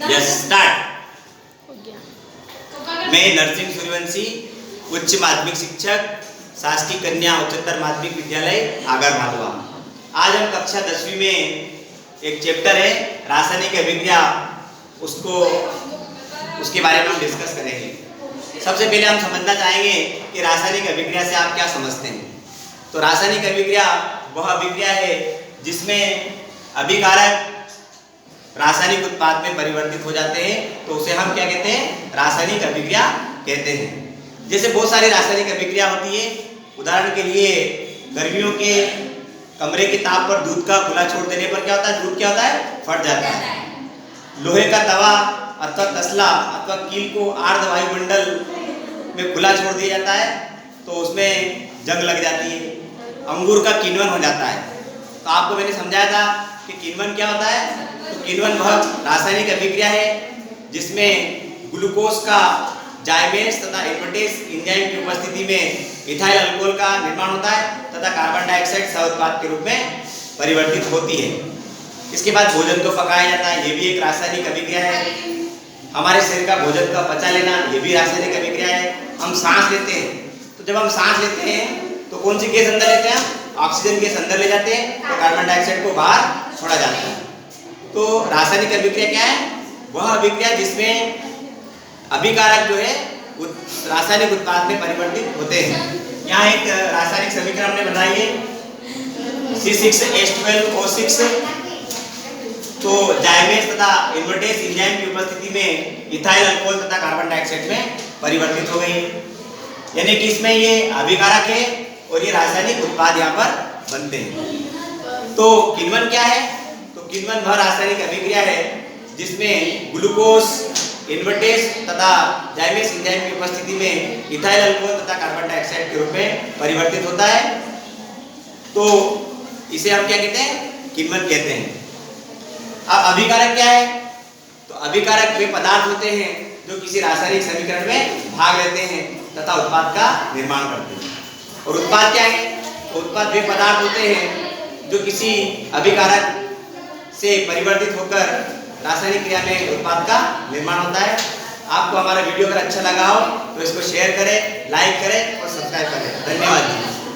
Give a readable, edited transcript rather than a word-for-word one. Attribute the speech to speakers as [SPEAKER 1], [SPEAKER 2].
[SPEAKER 1] Yes start. मैं नरसिंह सूर्यवंशी, उच्च माध्यमिक शिक्षक, शासकीय कन्या उच्चतर माध्यमिक विद्यालय आगर मालवा। आज हम कक्षा 10वीं में एक चैप्टर है रासायनिक अभिक्रिया, उसके बारे में हम डिस्कस करेंगे। सबसे पहले हम समझना चाहेंगे कि रासायनिक अभिक्रिया से आप क्या समझते हैं। तो रासायनिक अभिक्रिया वह अभिक्रिया है जिसमें अभिकारक रासायनिक उत्पाद में परिवर्तित हो जाते हैं, तो उसे हम क्या कहते हैं, रासायनिक अभिक्रिया कहते हैं। जैसे बहुत सारी रासायनिक अभिक्रिया होती है। उदाहरण के लिए गर्मियों के कमरे के ताप पर दूध का खुला छोड़ देने पर क्या होता है, दूध क्या होता है, फट जाता है। लोहे का तवा अथवा तसला अथवा कील को आर्द्र वायुमंडल में खुला छोड़ दिया जाता है तो उसमें जंग लग जाती है। अंगूर का किण्वन हो जाता है। तो आपको मैंने समझाया था कि किण्वन क्या होता है। तो किण्वन वह रासायनिक अभिक्रिया है जिसमें ग्लूकोज का जाइमेज तथा इन्वर्टेज एंजाइम की उपस्थिति में इथाइल अल्कोहल का निर्माण होता है तथा कार्बन डाइऑक्साइड सह उत्पाद के रूप में परिवर्तित होती है। इसके बाद भोजन को पकाया जाता है, ये भी एक रासायनिक अभिक्रिया है। हमारे शरीर का भोजन का पचा लेना, ये भी रासायनिक अभिक्रिया है। हम सांस लेते हैं, तो जब हम सांस लेते हैं तो कौन सी गैस अंदर लेते हैं, ऑक्सीजन गैस अंदर ले जाते हैं, तो कार्बन डाइऑक्साइड को बाहर छोड़ा जाता है। तो रासायनिक अभिक्रिया क्या है, वह अभिक्रिया जिसमें अभिकारक जो है रासायनिक उत्पाद में परिवर्तित होते हैं। यहाँ एक रासायनिक समीकरण हमने बनाई है C6H12O6। तो जाइमेज तथा इन्वर्टेज एंजाइम की उपस्थिति में इथाइल अल्कोहल तथा कार्बन डाइऑक्साइड में परिवर्तित हो गई है। यानी कि इसमें ये अभिकारक है और ये रासायनिक उत्पाद यहाँ पर बनते हैं। तो किण्वन क्या है, तो किण्वन वह रासायनिक अभिक्रिया है जिसमें ग्लूकोज इन्वर्टेज तथा जाइमेज एंजाइम की उपस्थिति में इथाइल अल्कोहल तथा कार्बन डाइऑक्साइड के रूप में परिवर्तित होता है। तो इसे हम क्या कहते हैं, किण्वन कहते हैं। अब अभिकारक क्या है, तो अभिकारक वे पदार्थ होते हैं जो किसी रासायनिक समीकरण में भाग लेते हैं तथा उत्पाद का निर्माण करते हैं। और उत्पाद क्या है, तो उत्पाद वे पदार्थ होते हैं जो किसी अभिकारक से परिवर्तित होकर रासायनिक क्रिया में उत्पाद का निर्माण होता है। आपको हमारा वीडियो अगर अच्छा लगा हो तो इसको शेयर करें, लाइक करें और सब्सक्राइब करें। धन्यवाद।